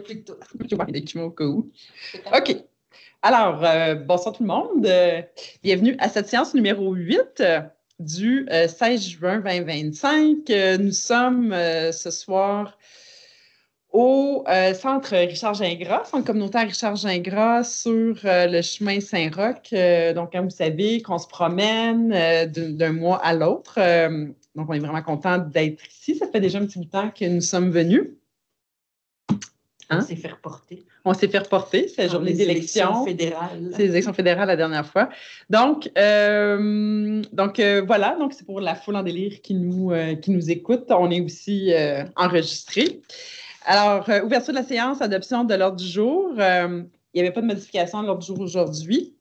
plus que tout. Je vais des documents au cas où. OK. Alors, bonsoir tout le monde. Bienvenue à cette séance numéro 8 du 16 juin 2025. Nous sommes ce soir au centre Richard Gingras, centre communautaire Richard Gingras sur le chemin Saint-Roch. Donc, comme vous savez, qu'on se promène d'un mois à l'autre. Donc, on est vraiment content d'être ici. Ça fait déjà un petit bout de temps que nous sommes venus. Hein? On s'est fait reporter. On s'est fait reporter. C'est la journée d'élection. C'est les élections fédérales la dernière fois. Donc voilà. Donc, c'est pour la foule en délire qui nous écoute. On est aussi enregistré. Alors, ouverture de la séance, adoption de l'ordre du jour. Il n'y avait pas de modification de l'ordre du jour aujourd'hui.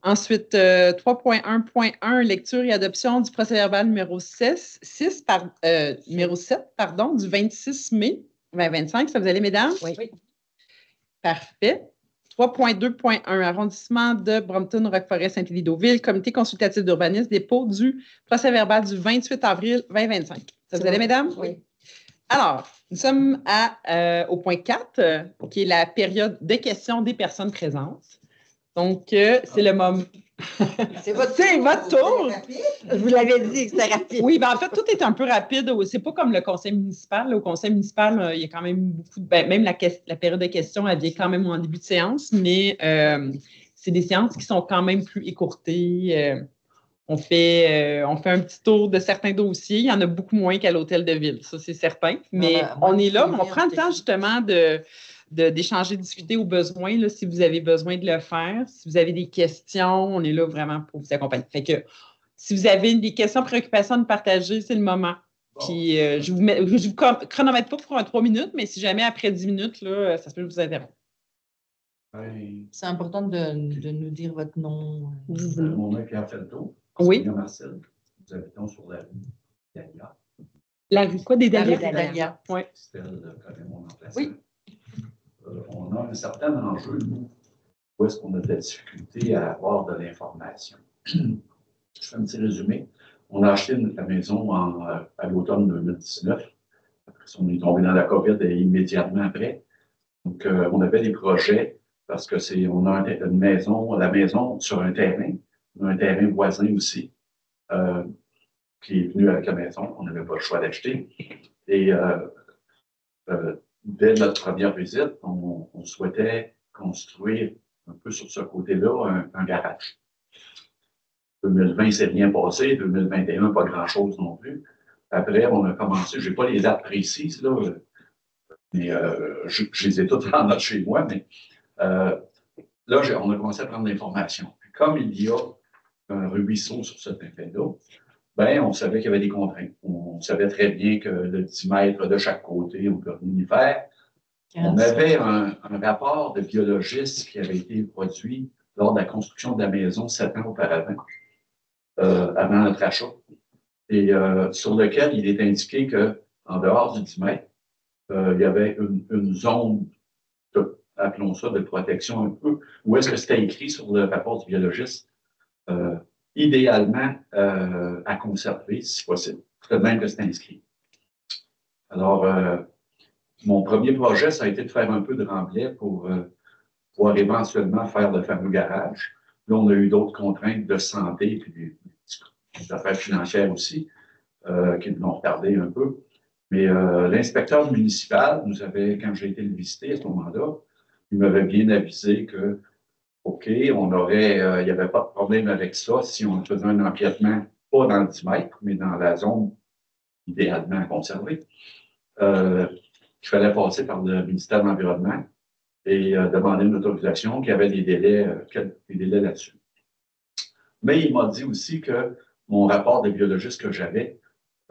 Ensuite, 3.1.1, lecture et adoption du procès-verbal numéro 7, du 26 mai 2025. Ça vous allez, mesdames? Oui. Parfait. 3.2.1, arrondissement de Brompton-Roqueforest-Saint-Élie-Deauville, comité consultatif d'urbanisme, dépôt du procès-verbal du 28 avril 2025. Ça vous allez, mesdames? Oui. Alors, nous sommes au point 4, qui est la période de questions des personnes présentes. Donc, c'est le moment. C'est votre tour. Vous l'avez dit que c'était rapide. Oui, bien en fait, tout est un peu rapide. C'est pas comme le conseil municipal. Au conseil municipal, il y a quand même beaucoup de. Même la période de questions, elle vient quand même en début de séance, mais c'est des séances qui sont quand même plus écourtées. On fait un petit tour de certains dossiers. Il y en a beaucoup moins qu'à l'hôtel de ville, ça, c'est certain. Mais on est là, mais on prend le temps justement d'échanger, de discuter au besoin, là, si vous avez besoin de le faire. Si vous avez des questions, on est là vraiment pour vous accompagner. Fait que si vous avez des questions, préoccupations à nous partager, c'est le moment. Puis je vous chronomètre pas pour 3 minutes, mais si jamais après 10 minutes, là, ça se peut que je vous interrompe. C'est important de nous dire votre nom. Mon nom est Pierre Felto. Oui. Marcel. Nous habitons sur la rue Dalia. La rue quoi, des Dalia? La rue Dalia. Oui. Stella connaît mon emplacement. Oui. On a un certain enjeu, nous, où est-ce qu'on a de la difficulté à avoir de l'information. Je fais un petit résumé. On a acheté la maison à l'automne 2019. Après, on est tombé dans la COVID immédiatement après. Donc, on avait des projets parce que on a une maison, la maison sur un terrain. On a un terrain voisin aussi qui est venu avec la maison. On n'avait pas le choix d'acheter. Et dès notre première visite, on souhaitait construire un peu sur ce côté-là un garage. 2020, c'est rien passé. 2021, pas grand-chose non plus. Après, on a commencé, je n'ai pas les dates précises, là, mais je les ai toutes en note chez moi, mais là, on a commencé à prendre de l'information. Puis comme il y a un ruisseau sur ce terrain-là, ben, on savait qu'il y avait des contraintes. On savait très bien que le 10 mètres de chaque côté, on ne peut rien y faire. On avait un rapport de biologiste qui avait été produit lors de la construction de la maison 7 ans auparavant, avant notre achat, et sur lequel il est indiqué qu'en dehors du 10 mètres, il y avait une zone, appelons ça, de protection un peu, où est-ce que c'était écrit sur le rapport du biologiste, idéalement à conserver, si possible. C'est de même que c'est inscrit. Alors, mon premier projet, ça a été de faire un peu de remblai pour pouvoir éventuellement faire le fameux garage. Là, on a eu d'autres contraintes de santé et des affaires financières aussi qui nous ont retardé un peu. Mais l'inspecteur municipal nous avait, quand j'ai été le visiter à ce moment-là, il m'avait bien avisé que, OK, il n'y avait pas de problème avec ça si on faisait un empiètement, pas dans le 10 mètres, mais dans la zone idéalement conservée. Il fallait passer par le ministère de l'Environnement et demander une autorisation, qu'il y avait des délais là-dessus. Mais il m'a dit aussi que mon rapport de biologiste que j'avais,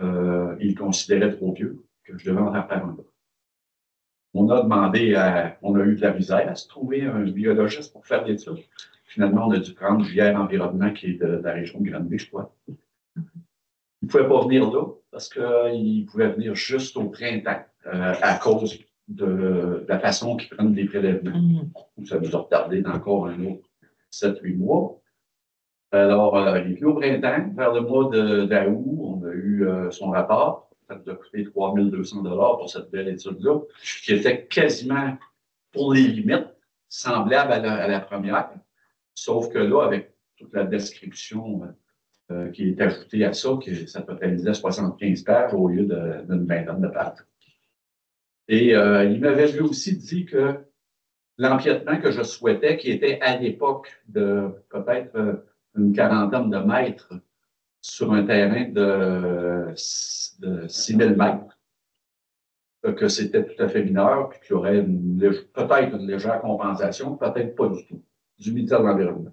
il considérait trop vieux, que je devais en faire un autre. On a eu de la misère à se trouver un biologiste pour faire l'étude. Finalement, on a dû prendre JR Environnement, qui est de la région de Granby, je crois. Il ne pouvait pas venir là, parce qu'il pouvait venir juste au printemps, à cause de la façon qu'ils prennent les prélèvements. Ça nous a retardé d'encore un autre 7-8 mois. Alors, il est venu au printemps, vers le mois d'août, on a eu son rapport. Ça nous a coûté 3 200 $ pour cette belle étude-là, qui était quasiment pour les limites, semblables à la première, sauf que là, avec toute la description qui est ajoutée à ça, que ça totalisait 75 pages au lieu d'une vingtaine de pages. Et il m'avait lui aussi dit que l'empiètement que je souhaitais, qui était à l'époque de peut-être une quarantaine de mètres sur un terrain de 6000 mètres, que c'était tout à fait mineur, puis qu'il y aurait peut-être une légère compensation, peut-être pas du tout, du ministère de l'Environnement.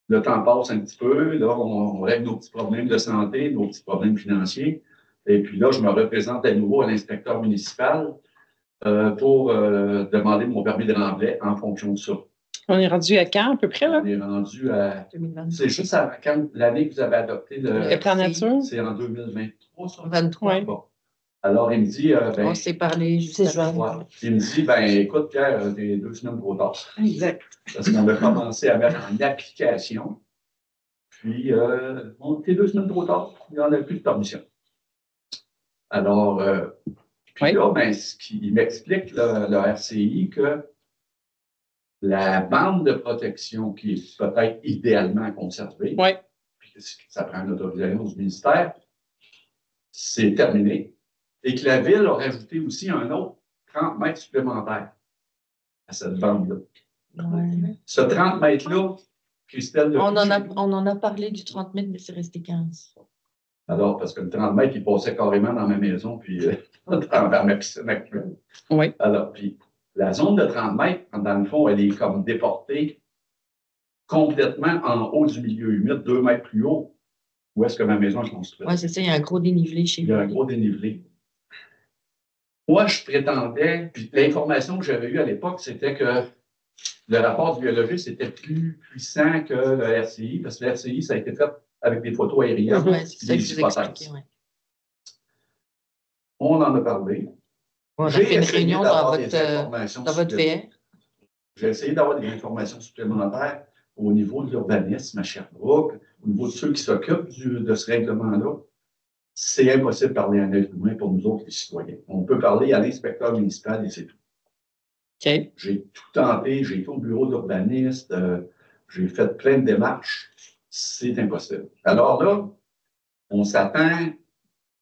Le temps passe un petit peu, là, on règle nos petits problèmes de santé, nos petits problèmes financiers, et puis là, je me représente à nouveau à l'inspecteur municipal pour demander mon permis de remblai en fonction de ça. On est rendu à quand, à peu près, là? On est rendu à... 2022. C'est juste quand l'année que vous avez adopté Le plan nature? C'est en 2023, ça? 23. Ouais. Bon. Alors, il me dit... On s'est parlé juste avant. Ouais. Il me dit, écoute, Pierre, t'es 2 semaines trop tard. Exact. Parce qu'on a commencé à mettre en application. Puis, t'es 2 semaines trop tard. Il n'y en a plus de permission. Alors, puis là, il m'explique, le RCI, que la bande de protection qui est peut-être idéalement conservée, puis que ça prend une autorisation du ministère, c'est terminé. Et que la Ville a rajouté aussi un autre 30 mètres supplémentaires à cette bande-là. Ouais. Ce 30 mètres-là, Christelle... On en a parlé du 30 mètres, mais c'est resté 15. Alors, parce que le 30 mètres, il passait carrément dans ma maison, puis dans ma piscine actuelle. Oui. Alors, puis la zone de 30 mètres, dans le fond, elle est comme déportée complètement en haut du milieu humide, 2 mètres plus haut. Où est-ce que ma maison est construite? Oui, c'est ça, il y a un gros dénivelé chez vous. Il y a un gros dénivelé. Moi, je prétendais, puis l'information que j'avais eue à l'époque, c'était que le rapport du biologiste était plus puissant que le RCI, parce que le RCI, ça a été fait avec des photos aériennes, c'est ça des que je vous hypothèses. expliquais, ouais. On en a parlé. On a fait une essayé réunion d'avoir dans des informations votre VR. J'ai essayé d'avoir des informations supplémentaires au niveau de l'urbanisme à Sherbrooke, au niveau de ceux qui s'occupent de ce règlement-là. C'est impossible de parler à un être humain pour nous autres, les citoyens. On peut parler à l'inspecteur municipal et c'est tout. OK. J'ai tout tenté, j'ai été au bureau d'urbaniste, j'ai fait plein de démarches. C'est impossible. Alors là, on s'attend.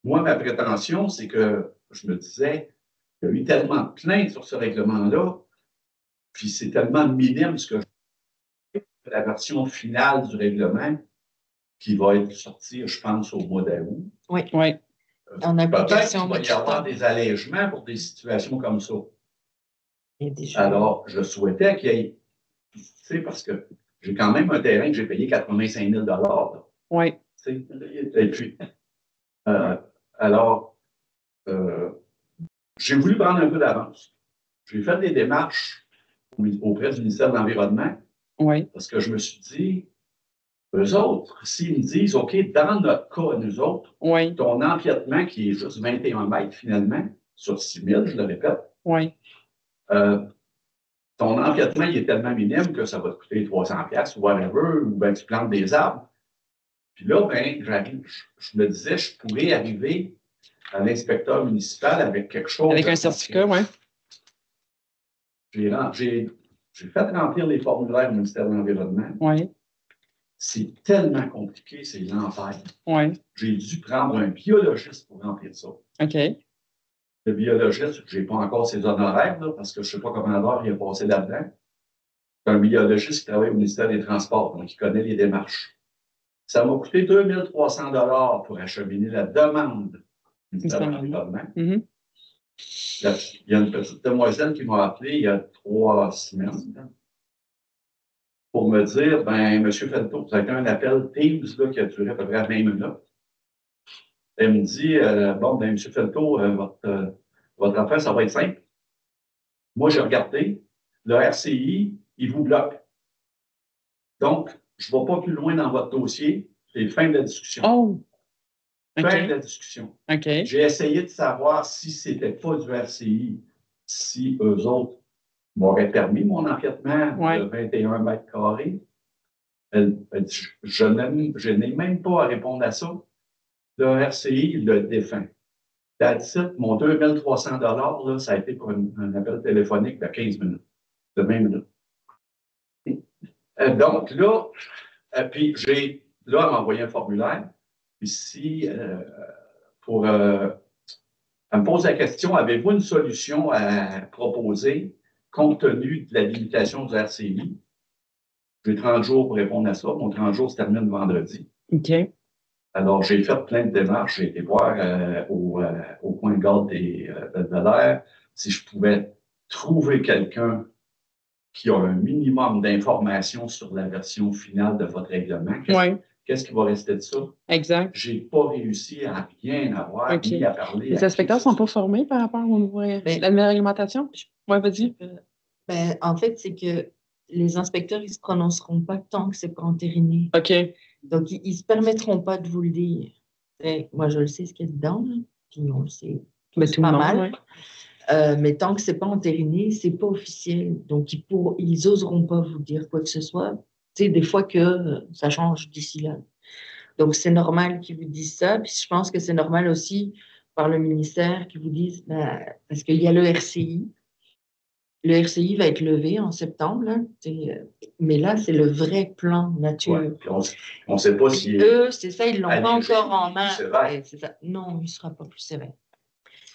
Moi, ma prétention, c'est que je me disais, il y a eu tellement de plaintes sur ce règlement-là, puis c'est tellement minime ce que je fais, la version finale du règlement qui va être sortie, je pense, au mois d'août. Oui. En application. Peut-être qu'il va y avoir des allègements pour des situations comme ça. Alors, je souhaitais qu'il y ait, tu sais, parce que j'ai quand même un terrain que j'ai payé 85 000 $. Oui. Et puis, alors, j'ai voulu prendre un peu d'avance. J'ai fait des démarches auprès du ministère de l'Environnement. Oui. Parce que je me suis dit, eux autres, s'ils me disent, OK, dans notre cas, nous autres, ton empiètement qui est juste 21 mètres finalement, sur 6 000, je le répète, ton empiètement, il est tellement minime que ça va te coûter 300 $, whatever, ou bien tu plantes des arbres. Puis là, je me disais, je pourrais arriver à l'inspecteur municipal avec quelque chose. Avec un certificat, oui. J'ai fait remplir les formulaires au ministère de l'Environnement. Oui. C'est tellement compliqué, c'est l'enfer. Oui. J'ai dû prendre un biologiste pour remplir ça. OK. Le biologiste, je n'ai pas encore ses honoraires, là, parce que je ne sais pas comment d'heure il a passé là-dedans. C'est un biologiste qui travaille au ministère des Transports, donc il connaît les démarches. Ça m'a coûté 2 300 $ pour acheminer la demande du ministère de l'Environnement. Mm-hmm. Il y a une petite demoiselle qui m'a appelé il y a 3 semaines pour me dire, M. Felto, vous avez un appel Teams là, qui a duré à peu près 20 minutes. Elle me dit, M. Felto, votre affaire, ça va être simple. Moi, j'ai regardé, le RCI, il vous bloque. Donc, je ne vais pas plus loin dans votre dossier. C'est fin de la discussion. Oh! Okay. Fin de la discussion. Okay. J'ai essayé de savoir si ce n'était pas du RCI, si eux autres m'auraient permis mon empiètement de 21 mètres carrés. Elle dit, je n'ai même pas à répondre à ça. Le RCI le défend. That's it. Mon 2300 $, là, ça a été pour un appel téléphonique de 15 minutes, de 20 minutes. Donc là, puis là, elle m'a envoyé un formulaire. Puis si, elle me pose la question, avez-vous une solution à proposer compte tenu de l'habilitation du RCI? J'ai 30 jours pour répondre à ça. Mon 30 jours se termine vendredi. OK. Alors, j'ai fait plein de démarches. J'ai été voir au point de garde des Belvédère si je pouvais trouver quelqu'un qui a un minimum d'informations sur la version finale de votre règlement. Qu'est-ce qui va rester de ça? Exact. J'ai pas réussi à rien avoir, ni à parler. Les inspecteurs ne sont pas formés par rapport à la nouvelle réglementation? Oui, vas-y. En fait, c'est que les inspecteurs, ils ne se prononceront pas tant que ce n'est pas entériné. OK. Donc, ils ne se permettront pas de vous le dire. Moi, je le sais ce qu'il y a dedans, là, puis on le sait tout pas le mal. monde, Mais tant que ce n'est pas entériné, ce n'est pas officiel. Donc, ils n'oseront pas vous dire quoi que ce soit. Tu sais, des fois que ça change d'ici là. Donc, c'est normal qu'ils vous disent ça. Puis, je pense que c'est normal aussi par le ministère qu'ils vous disent, parce qu'il y a le RCI. Le RCI va être levé en septembre, là, mais là, c'est le vrai plan nature. Ouais, on ne sait pas si... Eux, c'est ça, ils ne l'ont pas encore en main. C'est ça. Non, il ne sera pas plus sévère.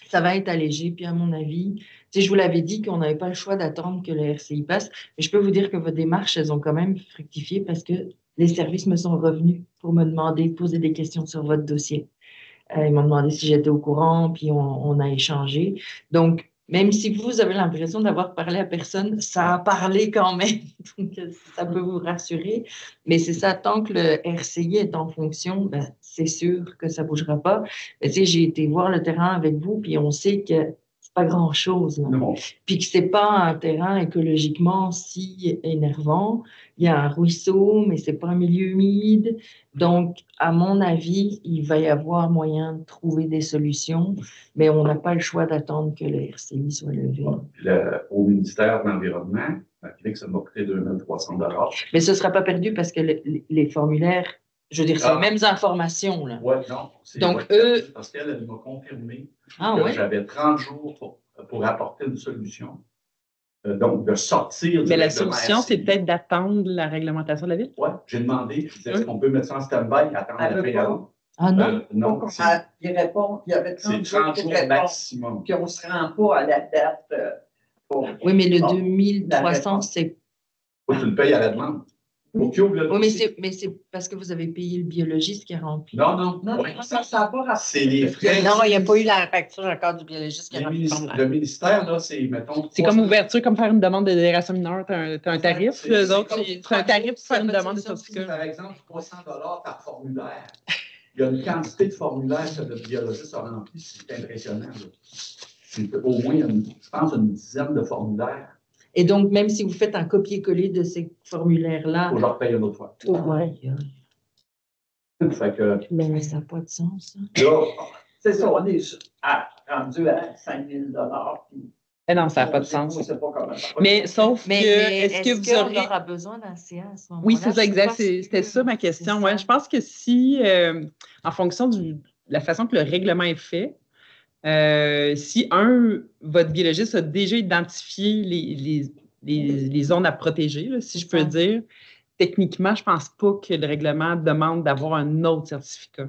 Ça va être allégé, puis à mon avis, je vous l'avais dit qu'on n'avait pas le choix d'attendre que le RCI passe, mais je peux vous dire que vos démarches, elles ont quand même fructifié parce que les services me sont revenus pour me demander, poser des questions sur votre dossier. Ils m'ont demandé si j'étais au courant, puis on a échangé. Donc, même si vous avez l'impression d'avoir parlé à personne, ça a parlé quand même. Donc, ça peut vous rassurer. Mais c'est ça, tant que le RCI est en fonction, c'est sûr que ça ne bougera pas. Mais, j'ai été voir le terrain avec vous, puis on sait que c'est pas grand-chose. Non. Puis que c'est pas un terrain écologiquement si énervant. Il y a un ruisseau, mais c'est pas un milieu humide. Donc, à mon avis, il va y avoir moyen de trouver des solutions, mais on n'a pas le choix d'attendre que le RCI soit levé. Au ministère de l'Environnement, ça m'a coûté 2300 $. Mais ce ne sera pas perdu parce que les formulaires, je veux dire, c'est les mêmes informations. Oui, non. Donc, eux... Parce qu'elle m'a confirmé que j'avais 30 jours pour apporter une solution. Donc, de sortir du Mais la solution, c'est peut-être d'attendre la réglementation de la ville? Oui, j'ai demandé, je disais, est-ce qu'on peut mettre ça en stand-by et attendre la préalable? Ah non? Non. Il répond, il y avait 30 jours maximum. Puis on ne se rend pas à la date. Oui, mais le 2300, c'est... Faut que tu le payes à la demande. Oui, mais c'est parce que vous avez payé le biologiste qui a rempli. Non, ça n'a pas c'est les frais. Non, il n'y a pas eu la facture encore du biologiste qui a rempli. Le ministère, là, c'est, mettons... C'est comme ouverture, comme faire une demande de délération mineure. Tu as un tarif. Les autres, c'est un tarif pour faire une demande de certificat. Par exemple, 300 $ par formulaire. Il y a une quantité de formulaires que le biologiste a rempli, c'est impressionnant. C'est au moins, je pense, une dizaine de formulaires. Et donc, même si vous faites un copier-coller de ces formulaires-là... Il faut que je repaye une autre fois. Fait que... Mais ça n'a pas de sens. Là, c'est ça, on est rendu à 5 000 $. Non, ça n'a pas de sens. Je sais pas comment. Mais sauf mais est-ce que vous aurez... aura besoin d'un CA à ce moment-là? Oui, c'est ça, exact. C'était ça ma question. Ouais, je pense que si, en fonction de la façon que le règlement est fait, si votre biologiste a déjà identifié les zones à protéger, là, si je peux dire, techniquement, je ne pense pas que le règlement demande d'avoir un autre certificat.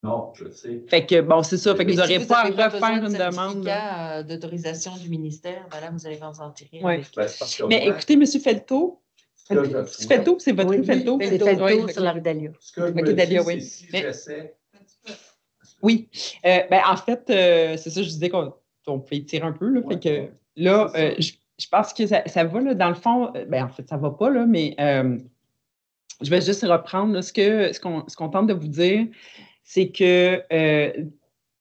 Non, je sais. Fait que, bon, c'est ça. Fait que vous n'aurez pas à refaire une demande. Certificat d'autorisation du ministère, là, vous allez vous en tirer. Ouais. Mais écoutez, M. Felto, c'est Felto, c'est votre Felto? C'est Felto sur la rue d'Alia. Ce que je me dis, oui. Si j'essaie... Oui. En fait, c'est ça, je disais qu'on peut étirer un peu. Là, fait que là, je pense que ça va, là, dans le fond. En fait, ça ne va pas, là, mais je vais juste reprendre là, ce qu'on tente de vous dire, c'est que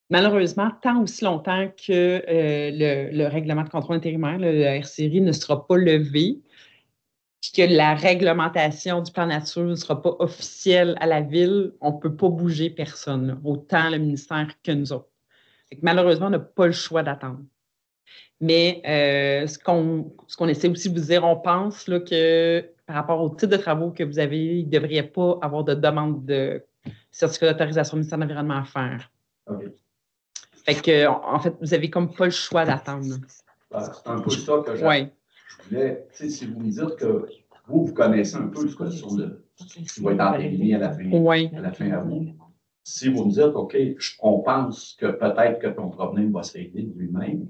malheureusement, tant aussi longtemps que le règlement de contrôle intérimaire, le RCRI, ne sera pas levé, puis que la réglementation du plan nature ne sera pas officielle à la ville, on ne peut pas bouger personne, là, autant le ministère que nous autres. Fait que malheureusement, on n'a pas le choix d'attendre. Mais ce qu'on essaie aussi de vous dire, on pense là, que par rapport au type de travaux que vous avez, il ne devrait pas avoir de demande de certificat d'autorisation du ministère de l'Environnement à faire. OK. Fait que, en fait, vous n'avez comme pas le choix d'attendre. C'est un peu ça que Oui. je voulais. Si vous me dites que vous connaissez un peu ce que sur le qui va être entériné à la fin avril. Si vous me dites, OK, on pense que peut-être que ton problème va se régler de lui-même,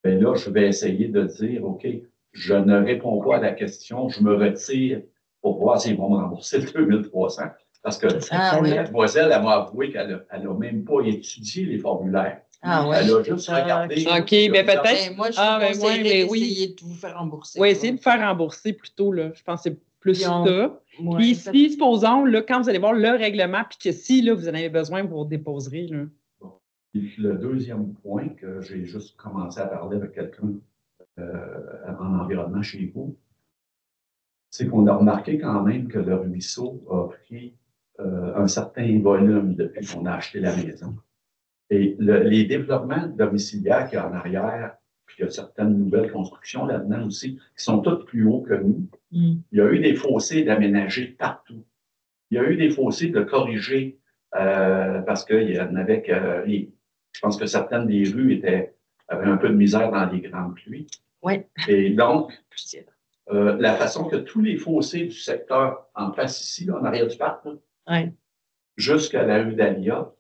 bien là, je vais essayer de dire, OK, je ne réponds pas à la question, je me retire pour voir s'ils vont me rembourser le 2300. Parce que la demoiselle, elle m'a avoué qu'elle n'a même pas étudié les formulaires. Ah ouais. Elle a juste regardé. OK, bien peut-être. Moi, je vous conseillerais d'essayer de vous faire rembourser. Oui, essayez de vous faire rembourser plutôt, là. Je pense que c'est plus ça. Ouais, puis si, supposons, là, quand vous allez voir le règlement, puis que si, là, vous en avez besoin, vous déposerez, là. Bon. Le deuxième point que j'ai juste commencé à parler avec quelqu'un en environnement chez vous, c'est qu'on a remarqué quand même que le ruisseau a pris un certain volume depuis qu'on a acheté la maison. Et les développements domiciliaires qu'il y a en arrière, puis il y a certaines nouvelles constructions là-dedans aussi, qui sont toutes plus hauts que nous. Il y a eu des fossés d'aménager partout. Il y a eu des fossés de corriger parce qu'il y en avait que... je pense que certaines des rues avaient un peu de misère dans les grandes pluies. Oui. Et donc, la façon que tous les fossés du secteur en face ici, là, en arrière du parc, jusqu'à la rue d'Alia,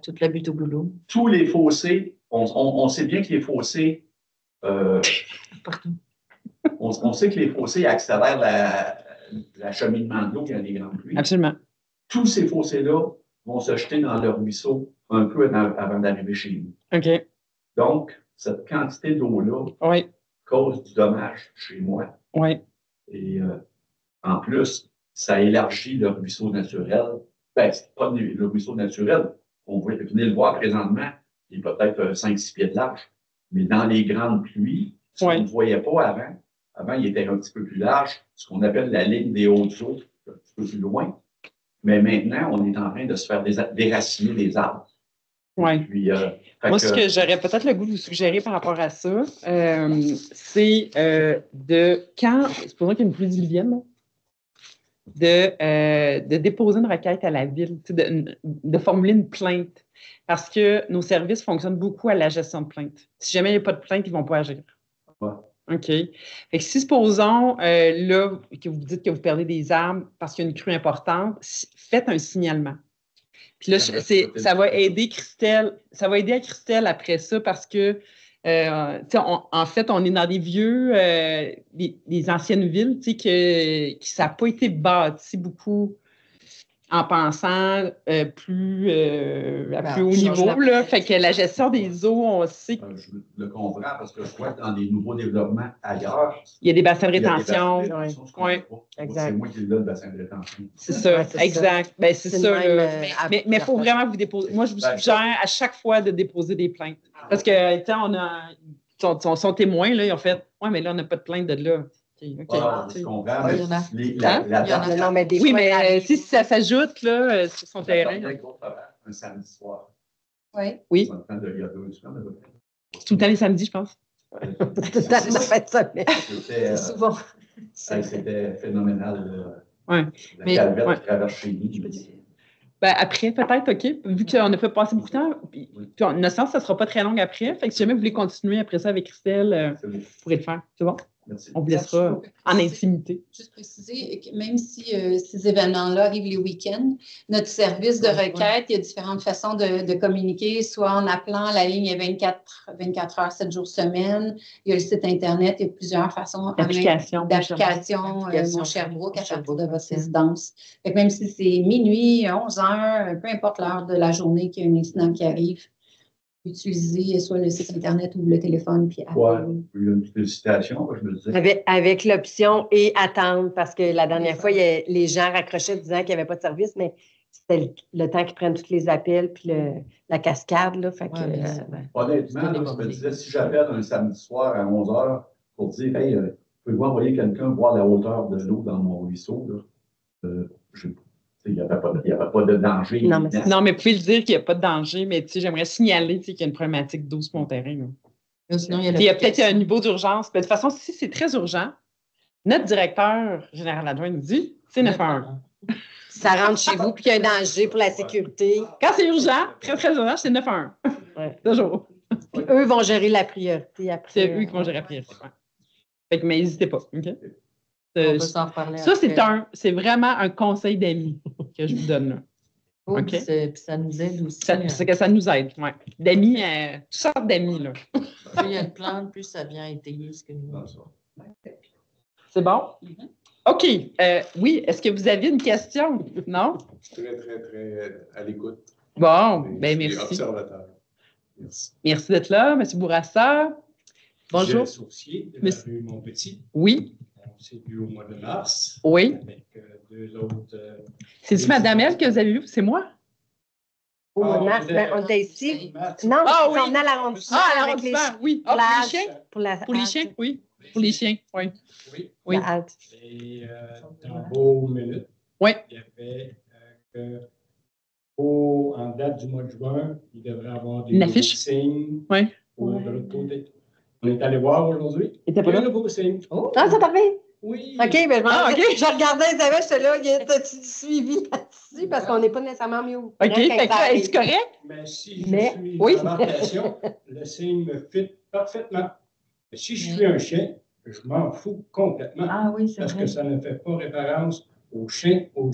toute la butte au boulot. tous les fossés, on sait bien que les fossés, on sait que les fossés accélèrent l'acheminement de l'eau quand il y a des grandes pluies. Absolument. Tous ces fossés-là vont se jeter dans le ruisseau un peu avant d'arriver chez nous. OK. Donc, cette quantité d'eau-là cause du dommage chez moi. Oui. Et en plus, ça élargit le ruisseau naturel. Ben, c'est pas le ruisseau naturel. On va venir le voir présentement, il est peut-être 5-6 pieds de large. Mais dans les grandes pluies, ce qu'on ne voyait pas avant, il était un petit peu plus large, ce qu'on appelle la ligne des hautes eaux, un petit peu plus loin. Mais maintenant, on est en train de se faire déraciner des arbres. Oui. Moi, ce que j'aurais peut-être le goût de vous suggérer par rapport à ça, c'est supposons qu'il y a une pluie diluvienne, de déposer une requête à la ville, de formuler une plainte. Parce que nos services fonctionnent beaucoup à la gestion de plaintes. Si jamais il n'y a pas de plainte, ils ne vont pas agir. Ouais. OK. Fait que si, supposons, là, que vous dites que vous perdez des arbres parce qu'il y a une crue importante, faites un signalement. Puis là, ça va aider Christelle. Ça va aider à Christelle après ça parce que, en fait, on est dans des vieux, des anciennes villes, qui ça n'a pas été bâti beaucoup en pensant à plus haut niveau. Là. Fait que la gestion des eaux, on sait. Je le comprends parce que je vois que dans des nouveaux développements ailleurs, il y a des bassins de rétention. Oui, exact. C'est moi qui ai là le bassin de rétention. C'est ça, exact. Ben, c'est ça. Mais il faut vraiment que vous déposez. Moi, je vous suggère à chaque fois de déposer des plaintes. Parce que, on sont témoins, là, ils ont fait ouais, mais là, on n'a pas de plainte de là. Je comprends. Oui, mais si ça s'ajoute là, sur son terrain. Un samedi soir. Oui. Il y a 2 semaines. Tout le temps les samedis, je pense. C'est souvent. C'était phénoménal. Mais calvette traverse chez nous. Ben, après, peut-être, OK. Vu qu'on a fait passer beaucoup de temps, puis notre séance, ça ne sera pas très longue après. Fait que si jamais vous voulez continuer après ça avec Christelle, vous pourrez le faire. C'est bon? Merci. On vous laissera en intimité. Juste préciser que même si ces événements-là arrivent les week-ends, notre service de requête, il y a différentes façons de communiquer, soit en appelant, la ligne est 24 heures, 7 jours semaine. Il y a le site Internet, il y a plusieurs façons d'application, mon Sherbrooke, à partir de votre résidence. Fait que même si c'est minuit, 11 heures, peu importe l'heure de la journée qu'il y a un incident qui arrive, utiliser soit le site Internet ou le téléphone. Puis une félicitation, je me disais. Avec l'option et attendre, parce que la dernière fois, les gens raccrochaient disant qu'il n'y avait pas de service, mais c'était le temps qu'ils prennent tous les appels, puis la cascade. Là, fait honnêtement, je me disais, si j'appelle un samedi soir à 11 h pour dire, hey, pouvez-vous envoyer quelqu'un voir la hauteur de l'eau dans mon ruisseau, il n'y avait pas de danger. Non, mais vous pouvez le dire qu'il n'y a pas de danger, mais j'aimerais signaler qu'il y a une problématique d'eau sur mon terrain. Sinon, il y a peut-être un niveau d'urgence. De toute façon, si c'est très urgent, notre directeur général adjoint nous dit c'est 911. ça rentre chez vous puis qu'il y a un danger pour la sécurité. Quand c'est urgent, très, très urgent, c'est 911. Ouais. Toujours. Puis eux vont gérer la priorité après. C'est eux qui vont gérer la priorité. Ouais. Fait que, mais n'hésitez pas. OK? On peut s'en reparler Ça, après. c'est vraiment un conseil d'amis que je vous donne là. Oh, OK. puis ça nous aide aussi. C'est que ça nous aide. Ouais. D'amis, toutes sortes d'amis. Là. Plus il y a de plantes, plus ça vient étayer ce que nous. C'est bon? OK. Oui, est-ce que vous avez une question? Non? Je suis très, très, très à l'écoute. Bon, Et ben je suis merci. observateur. Merci. Merci d'être là, M. Bourassa. Bonjour. Gilles Saucier de la Monsieur- rue Montpetit. Oui, On s'est vu au mois de mars oui. avec deux autres. C'est-tu Madame L que vous avez vu? C'est moi? Au mois de mars, ben, on était ici. Non, Ah on oui. venait à l'arrondissement Ah, avec les l'arrondissement, oui. pour Ah, pour la- les chiens? pour la Pour les halte. chiens, oui. Pour les chiens, oui. Oui. Oui. La halte. Et dans vos minutes, Oui. il y avait que en date du mois de juin, il devrait y avoir des Une nouveaux affiche? signes Oui. pour de l'autre côté. On est allé voir aujourd'hui. Il était pas Il y a là? un nouveau signe. Oh! Ah, ça t'a fait? Oui. OK, ben je m'en Ah, allais. OK. Je regardais Isabelle, j'étais là, t'as-tu du suivi là-dessus? Parce qu'on n'est pas nécessairement mieux au OK, courant fait quand que ça là, arrive. es-tu correct? Mais si je Mais- suis oui. une embarcation, le signe me fit parfaitement. Mais si je suis un chien, je m'en fous complètement. Ah oui, c'est Parce vrai. que ça ne fait pas référence aux chiens, aux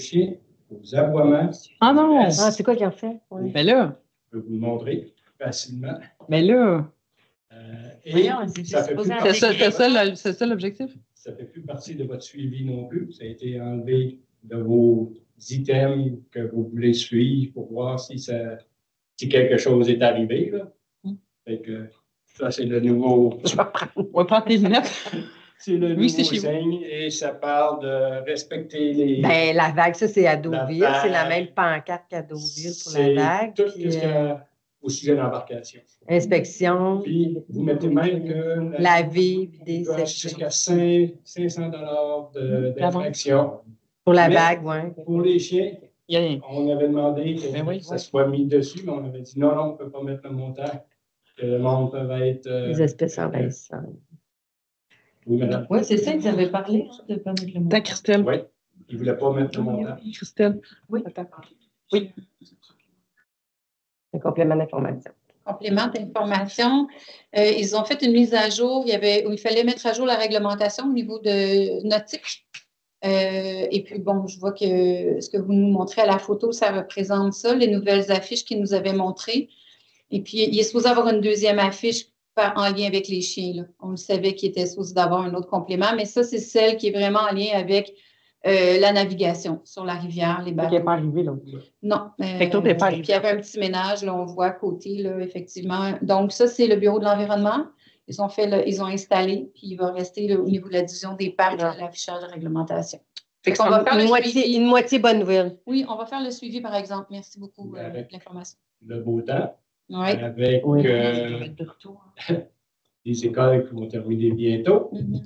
aboiements. Ah non! Ah, c'est quoi qu'ils ont fait? Oui. Mais là, Je peux vous le montrer facilement. mais là, Et Voyons, c'est ça fait supposé plus avoir- c'est ça l'objectif? ça fait plus partie de votre suivi non plus. Ça a été enlevé de vos items que vous voulez suivre pour voir si quelque chose est arrivé. Là. Fait que ça, c'est le nouveau. On va prendre tes lunettes. C'est le Oui, c'est nouveau chez vous. signe et ça parle de respecter les. Ben, la vague, ça, c'est à Deauville. La C'est la vague. même pancarte qu'à Deauville pour la c'est vague. tout Puis, ce qu'il y a au sujet d'embarcation. inspection, Puis, vous mettez même que laver, vider, il doit être sécher. jusqu'à 500 d'infraction. Pour la Mais- vague, oui. Pour les chiens, Il y a rien. on avait demandé que Ben oui. ça soit mis dessus, mais on avait dit non, on ne peut pas mettre le montant. Que le monde peut être. Les espèces envahissantes. Oui, madame. Oui, c'est ça, ils avaient parlé hein, de ne pas mettre le mot. T'as Christelle. Oui, il ne voulait pas mettre le montant. Christelle. Oui. Oui. Un complément d'information. Complément d'information. Ils ont fait une mise à jour. Il fallait mettre à jour la réglementation au niveau de nautique. Et puis, bon, je vois que ce que vous nous montrez à la photo, ça représente ça, les nouvelles affiches qu'ils nous avaient montrées. Et puis, il est supposé avoir une deuxième affiche en lien avec les chiens. Là. On le savait qu'il était supposé d'avoir un autre complément, mais ça, c'est celle qui est vraiment en lien avec la navigation sur la rivière, les Qui bateaux. n'est pas arrivé, là. Non. Fait que toi, t'es pas arrivé. Puis il y avait un petit ménage, là, on voit à côté, là, effectivement. Donc, ça, c'est le bureau de l'environnement. Ils ont installé, puis il va rester là, au niveau de la division des parcs, l'affichage de réglementation. Fait que On va faire le suivi. Une moitié bonne nouvelle. Oui, on va faire le suivi, par exemple. Merci beaucoup de Avec l'information. le beau temps, Oui. avec Oui. De retour. les écoles qui vont terminer bientôt, Mhm.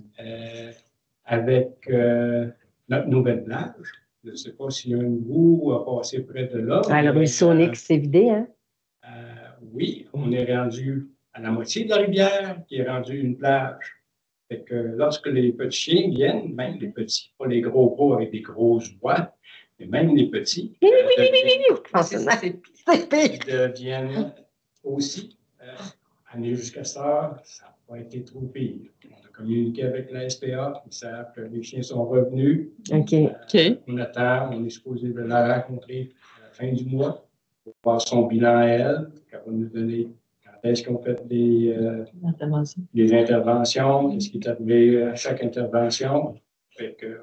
avec notre nouvelle plage. Je ne sais pas si un de vous a passé près de là. Ah, le mais, ruisseau Nix, c'est vidé, hein? oui, on est rendu à la moitié de la rivière qui est rendue une plage. Fait que lorsque les petits chiens viennent, même les petits, pas les gros gros avec des grosses boîtes, mais même les petits, ils deviennent aussi, aller jusqu'à ça n'a pas été trop pire. On a communiqué avec la SPA, ils savent que les chiens sont revenus. OK. OK. On attend, on est supposé de la rencontrer à la fin du mois pour voir son bilan à elle, qu'elle va nous donner quand est-ce qu'on fait des interventions, qu'est-ce qui est arrivé à chaque intervention. Fait que,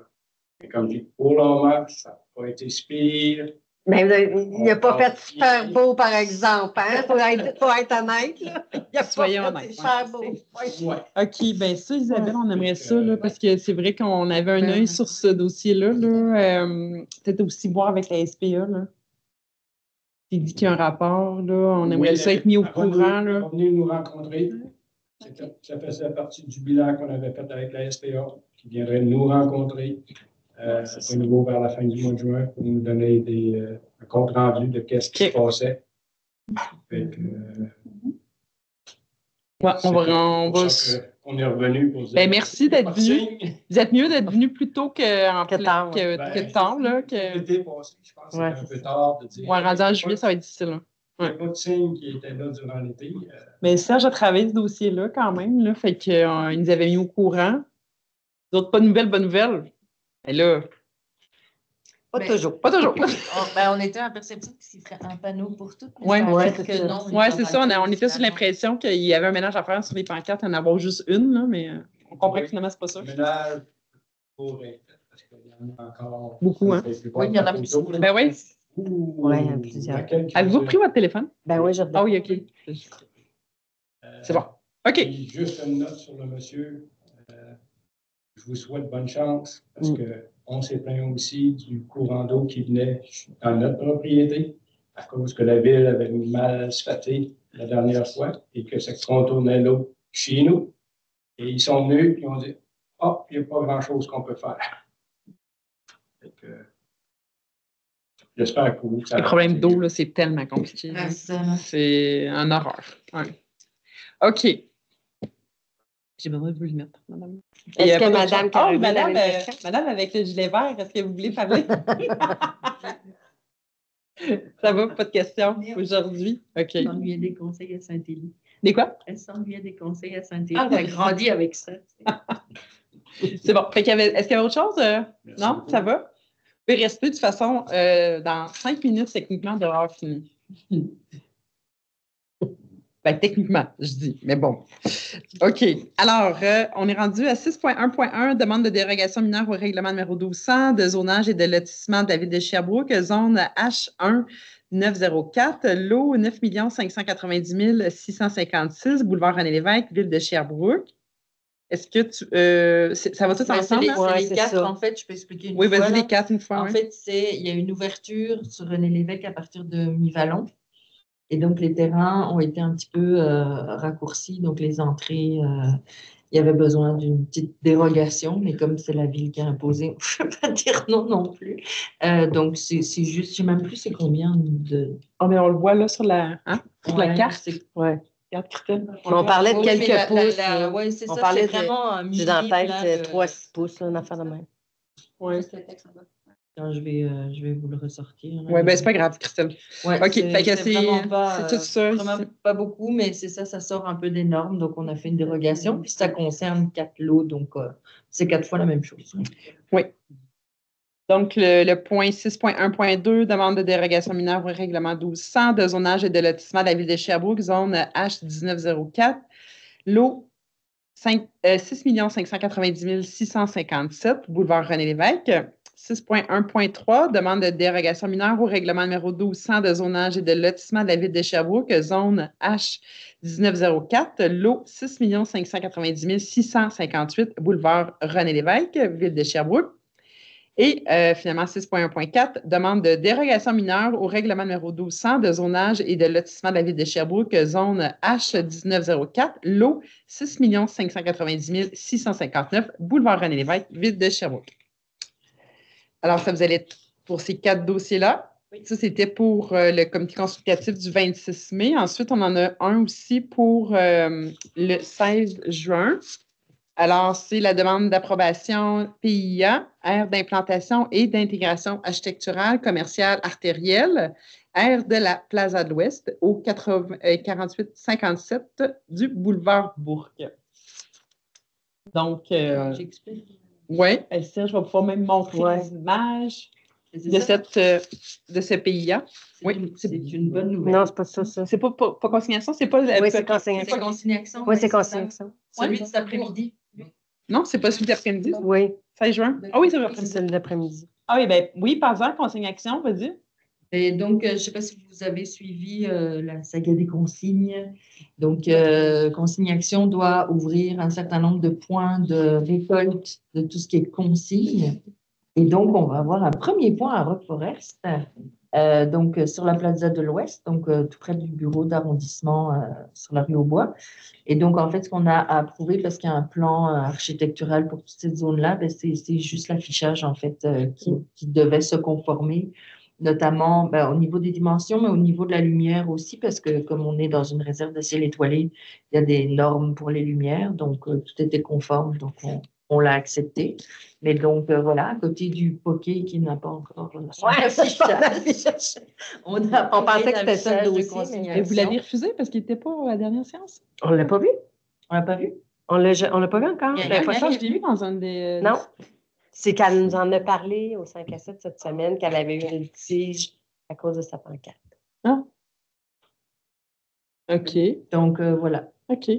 comme je dis, pour le moment, ça n'a pas été si pire. Mais il n'a pas fait super beau, par exemple. Hein? Faut être honnête. Là. Il a pas Soyons fait honnêtes, super beau. Ouais. Ouais. OK, bien ça, Isabelle, on aimerait ça, là, parce que c'est vrai qu'on avait un œil sur ce dossier-là. Là. Peut-être aussi voir avec la SPA. Là. Il dit qu'il y a un rapport, là. On aimerait Oui, ça être mis au elle va courant. Elle va Là. venir nous rencontrer. Ça faisait partie du bilan qu'on avait fait avec la SPA, qui viendrait nous rencontrer de nouveau vers la fin du mois de juin pour nous donner un compte rendu de qu'est-ce qui se passait. Fait que, Ouais, on va. on est revenu pour dire. Ben, merci d'être pas de venu. signe. Vous êtes mieux d'être venu plus tôt Que tard, ouais. que tard, là. L'été passé, je pense que Ouais, c'était un c'est peu tard de dire. Ouais, rendu en juillet, ça va être difficile. Là. Il n'y a pas de signe qui était là durant l'été. Mais Serge a travaillé ce dossier-là quand même, là, fait qu'il nous avait mis au courant. D'autres, pas de nouvelles, bonnes nouvelles. Mais là, Pas toujours. pas toujours. On était en perception qu'il ferait un panneau pour tout. Ouais. Ouais, c'est c'est ça. non. Oui, c'est ça. On était sur l'impression qu'il y avait un ménage à faire sur les pancartes, en avoir juste une, là, mais on comprend que finalement, c'est pas ça. Le ménage pourrait être, parce qu'il y en a encore. Beaucoup, hein? Oui, il y en a plus. Ben oui. Oui, il y en a plusieurs. Avez-vous pris votre téléphone? Ben oui, je Ah oui, OK. C'est bon. OK. Et juste une note sur le monsieur. Je vous souhaite bonne chance parce qu'on s'est plaint aussi du courant d'eau qui venait dans notre propriété à cause que la ville avait mal asphalté la dernière fois et que ça contournait l'eau chez nous. Et ils sont venus et ils ont dit « Ah, il n'y a pas grand-chose qu'on peut faire. » J'espère que vous... Le problème d'eau, là, c'est tellement compliqué. Ah, ça. C'est un horreur. Ouais. OK. J'ai besoin de vous le mettre, madame. Est-ce que madame Caroline madame, avait une question? madame avec le gilet vert, est-ce que vous voulez parler? Ça va, pas de questions aujourd'hui? OK. Elle s'ennuyait des conseils à Saint-Élie. Des quoi? Elle s'ennuyait des conseils à Saint-Élie. Ah, Elle a grandi avec ça. C'est bon. Fait est-ce qu'il y avait autre chose? Non? beaucoup. Ça va? Vous pouvez rester de toute façon dans 5 minutes, techniquement, de l'heure finie. Ben, techniquement, je dis, mais bon. OK. Alors, on est rendu à 6.1.1, demande de dérogation mineure au règlement numéro 1200 de zonage et de lotissement de la ville de Sherbrooke, zone H1 904, lot 9 590 656, boulevard René-Lévesque, ville de Sherbrooke. Est-ce que ça va tout ensemble? C'est les c'est quatre, ça. en fait, je peux expliquer une Oui, fois. vas-y, là. les quatre une fois. En ouais. fait, il y a une ouverture sur René-Lévesque à partir de Mi-Vallon. Et donc, les terrains ont été un petit peu raccourcis. Donc, les entrées, il y avait besoin d'une petite dérogation. Mais comme c'est la ville qui a imposé, je ne peux pas dire non plus. Donc, c'est juste, je ne sais même plus c'est combien de... Oh, mais on le voit là sur la carte. Ouais. Carte, Christelle. On parlait de Oui, mais quelques pouces. oui, c'est On ça, parlait c'est vraiment un J'ai dans la là, tête 3-6 pouces, là, une affaire de même. Oui, Attends, je vais vous le ressortir. là. ouais, ben c'est pas grave, Christelle. Ouais, OK, fait que c'est vraiment pas, tout ça. vraiment pas beaucoup, mais c'est ça, ça sort un peu des normes. Donc, on a fait une dérogation. Puis, ça concerne 4 lots. Donc, c'est 4 fois la même chose. Oui. Donc, le point 6.1.2, demande de dérogation mineure au règlement 1200 de zonage et de lotissement de la ville de Sherbrooke, zone H1904, lot 6 590 657, boulevard René-Lévesque. 6.1.3, demande de dérogation mineure au règlement numéro 1200 de zonage et de lotissement de la ville de Sherbrooke, zone H1904, lot 6 590 658, boulevard René-Lévesque, ville de Sherbrooke. Et finalement, 6.1.4, demande de dérogation mineure au règlement numéro 1200 de zonage et de lotissement de la ville de Sherbrooke, zone H1904, lot 6 590 659, boulevard René-Lévesque, ville de Sherbrooke. Alors, ça vous allait pour ces 4 dossiers-là. Ça, c'était pour le comité consultatif du 26 mai. Ensuite, on en a un aussi pour le 16 juin. Alors, c'est la demande d'approbation PIA, aire d'implantation et d'intégration architecturale commerciale artérielle, aire de la Plaza de l'Ouest au 4857 du boulevard Bourque. Donc, J'explique. oui, Serge va pouvoir même montrer les images de ce PIA. Oui, C'est une bonne nouvelle. Non, c'est pas ça. C'est pas consignation, c'est pas... Oui, c'est C'est consignation. consignation. Oui, c'est mais consignation. Celui de cet après-midi. Non, c'est pas celui d'après-midi, Oui, 16 juin. Ah oui, c'est vrai. c'est celle d'après-midi. Ah oui, bien, oui, par exemple, consignation, vas-y. Et donc, je ne sais pas si vous avez suivi la saga des consignes. Donc, Consignation doit ouvrir un certain nombre de points de récolte de tout ce qui est consigne. Et donc, on va avoir un premier point à Rock-Forest, donc sur la Plaza de l'Ouest, donc tout près du bureau d'arrondissement sur la rue aux Bois. Et donc, en fait, ce qu'on a approuvé, parce qu'il y a un plan architectural pour toute cette zone-là, ben, c'est juste l'affichage, en fait, qui devait se conformer. notamment au niveau des dimensions, mais au niveau de la lumière aussi, parce que comme on est dans une réserve de ciel étoilé, il y a des normes pour les lumières, donc tout était conforme, donc on l'a accepté. Mais donc, voilà, à côté du poké qui n'a pas encore son affichage, on pensait que c'était ça le dossier, mais- consignation. Et vous l'aviez refusé parce qu'il n'était pas à la dernière séance? On l'a pas vu. On l'a pas vu? On l'a pas vu encore. Il y a- La Ouais, fois ça, je l'ai lu dans un des... Non. C'est qu'elle nous en a parlé au 5 à 7 cette semaine, qu'elle avait eu un litige à cause de sa pancarte. Ah. OK. Donc, voilà. OK.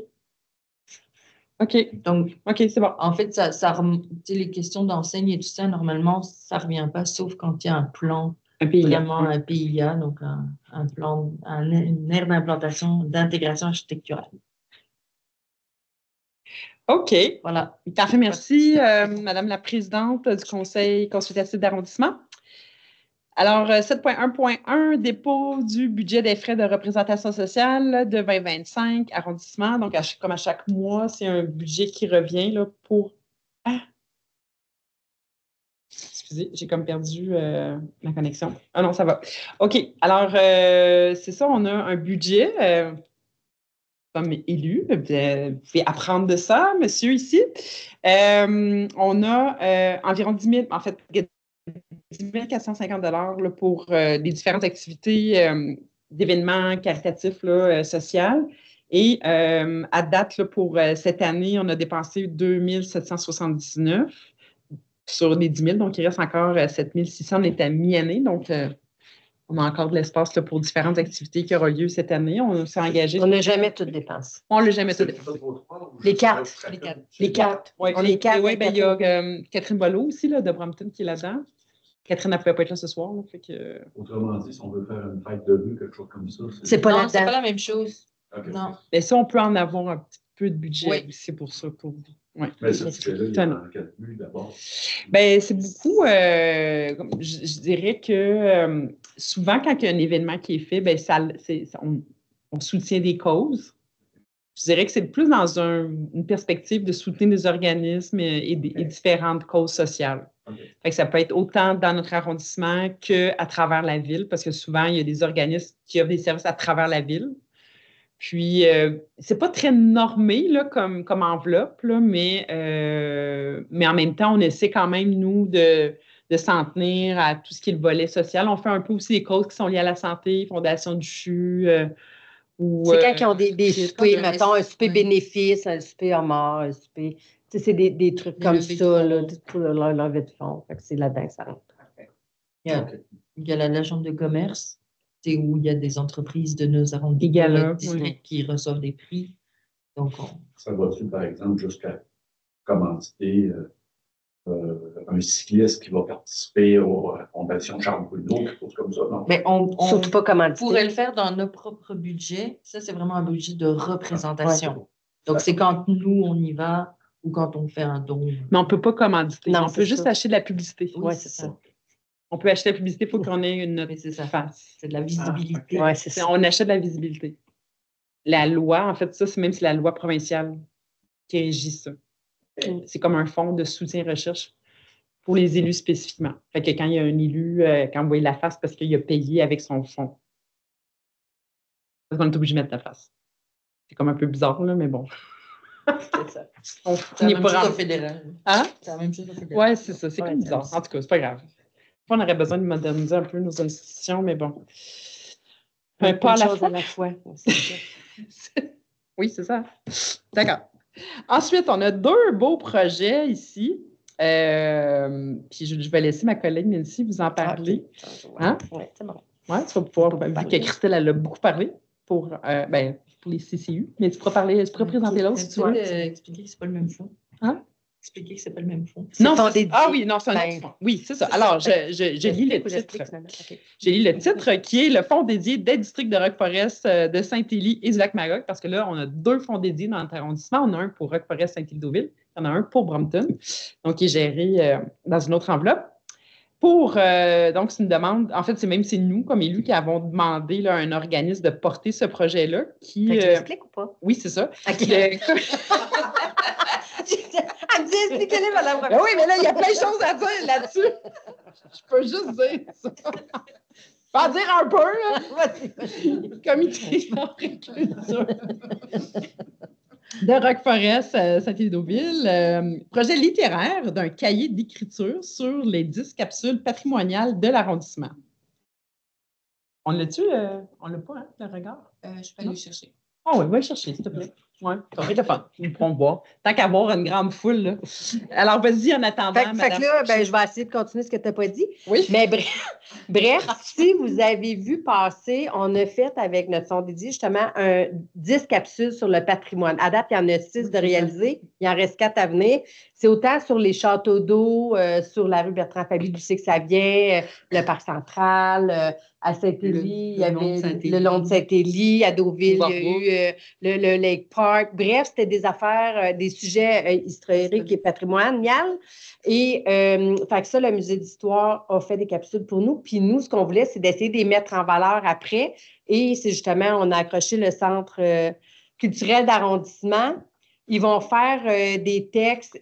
OK. Donc, OK, c'est bon. en fait, tu sais, les questions d'enseigne et tout ça, normalement, ça ne revient pas, sauf quand il y a un plan, Un pays. vraiment un PIA, donc un plan, une aire d'implantation, d'intégration architecturale. OK. Voilà. Parfait, merci, Madame la Présidente du Conseil consultatif d'arrondissement. Alors, 7.1.1, dépôt du budget des frais de représentation sociale de 2025, arrondissement. Donc, comme à chaque mois, c'est un budget qui revient là, pour... Ah! Excusez, j'ai comme perdu ma connexion. Ah non, ça va. OK, alors, c'est ça, on a un budget comme élu. Vous pouvez apprendre de ça, monsieur, ici. On a environ 10 000, en fait, 10 450 $ pour les différentes activités d'événements caritatifs sociaux. Et à date, là, pour cette année, on a dépensé 2 779 sur les 10 000. Donc, il reste encore 7 600. On est à mi-année. Donc, on a encore de l'espace là, pour différentes activités qui auront lieu cette année. On s'est engagé. On n'a jamais toutes dépensé. On ne l'a jamais tout dépensé. Les cartes. Les cartes. Oui, On les cartes. oui, ben, il y a Catherine Boileau aussi là, de Brampton qui est là-dedans. Catherine ne pouvait pas être là ce soir. Là, fait que... Autrement dit, si on veut faire une fête de rue, quelque chose comme ça. C'est pas Non, c'est pas là-dedans. la même chose. Ok. Non. Mais ça, on peut en avoir un petit peu de budget Oui. aussi pour ça. Ouais. Mais ce budget-là, il est en quel but d'abord? Ben, c'est beaucoup, je dirais que souvent, quand il y a un événement qui est fait, ben, on soutient des causes. Je dirais que c'est plus dans une perspective de soutenir des organismes et différentes causes sociales. Okay. Fait que ça peut être autant dans notre arrondissement qu'à travers la ville, parce que souvent, il y a des organismes qui offrent des services à travers la ville. Puis, c'est pas très normé là, comme enveloppe, là, mais en même temps, on essaie quand même, nous, de s'en tenir à tout ce qui est le volet social. On fait un peu aussi des causes qui sont liées à la santé, Fondation du CHU. C'est quand ils ont des soupers, mettons, un souper oui. bénéfice, un souper homard, un souper... Tu sais, c'est des trucs comme levées de ça, fonds. là, pour leur levée de fonds. Fait que c'est là-dedans que ça rentre. Il y a la chambre de commerce, c'est où il y a des entreprises de nos arrondissements, Des galas, notre district qui reçoivent des prix. Donc, Ça va-tu, par exemple, jusqu'à commanditer un cycliste qui va participer à la Fondation Charles Bruno, quelque chose comme ça? Non? mais on Surtout pas comment pourrait le faire dans nos propres budgets. Ça, c'est vraiment un budget de représentation. Donc, c'est quand nous, on y va ou quand on fait un don. Mais on ne peut pas commanditer. Non, On peut c'est juste ça. acheter de la publicité. Oui, c'est ça. On peut acheter de la publicité, il faut qu'on ait une Mais c'est ça. face. C'est de la visibilité. Oui, c'est ça. On achète de la visibilité. La loi, en fait, ça, c'est même si la loi provinciale qui régit ça. C'est comme un fonds de soutien recherche pour les élus spécifiquement. Fait que quand il y a un élu, quand vous voyez la face, parce qu'il a payé avec son fonds. Parce qu'on est obligé de mettre la face. C'est comme un peu bizarre, là, mais bon. C'est ça. On C'est la finit même par chose en- au fédéral. Hein? C'est la même chose au fédéral. Ouais, c'est ça. C'est Ouais, comme bizarre. En tout cas, c'est pas grave. On aurait besoin de moderniser un peu nos institutions, mais bon. Pas à la fois. fois. Oui, c'est ça. D'accord. Ensuite, on a 2 beaux projets ici. Puis je vais laisser ma collègue Nancy vous en parler. Hein? Oui, c'est bon. Oui, tu vas pouvoir, vu que Christelle, elle a beaucoup parlé pour les CCU, mais tu pourras présenter l'autre si tu veux. Expliquer que c'est pas le même fond. Hein? Expliquer que c'est pas le même fond. Non, fond c'est- dédié. ah oui, non, c'est un Ben, autre fond. Oui, c'est ça. Alors, je lis le titre. OK. J'ai lu le titre qui est le fonds dédié des districts de Rock-Forest de Saint-Élie et du Lac-Magog, parce que là, on a 2 fonds dédiés dans notre arrondissement. On a un pour Rock-Forest Saint-Élie-Deauville, il y en a un pour Brampton, donc qui est géré dans une autre enveloppe. Donc, c'est une demande, en fait, c'est nous, comme élus, qui avons demandé là, à un organisme de porter ce projet-là. Qui, Fait que tu l'expliques ou pas? oui, c'est ça. OK. Le- Elle me dit, expliquez-les, madame. Ben oui, mais là, il y a plein de choses à dire là-dessus. Je peux juste dire ça. vais en dire un peu, là. Vas-y. Comité d'agriculture de Roqueforest, Saint-Élidouville. Projet littéraire d'un cahier d'écriture sur les 10 capsules patrimoniales de l'arrondissement. On l'a-tu? On l'a pas, hein, le regard? Je peux aller le chercher. Ah oui, va le chercher, s'il te plaît. Oui, ça va être le fun. Ils pourront voir. Tant qu'à voir une grande foule, là. Alors, vas-y en attendant, Fait madame. que là, ben, je vais essayer de continuer ce que tu n'as pas dit. Oui. Mais bref, si vous avez vu passer, on a fait avec notre fonds dédié justement 10 capsules sur le patrimoine. À date, il y en a 6 de réalisés. Il en reste 4 à venir. C'est autant sur les châteaux d'eau, sur la rue Bertrand-Fabi, du que ça vient, le parc central, à Saint-Élie, il y avait le long de Saint-Élie, à Deauville, il y a eu le Lake Park. Bref, c'était des affaires, des sujets historiques et patrimoniaux. Et fait que ça, le musée d'histoire a fait des capsules pour nous. Puis nous, ce qu'on voulait, c'est d'essayer de les mettre en valeur après. Et c'est justement, on a accroché le centre culturel d'arrondissement. Ils vont faire des textes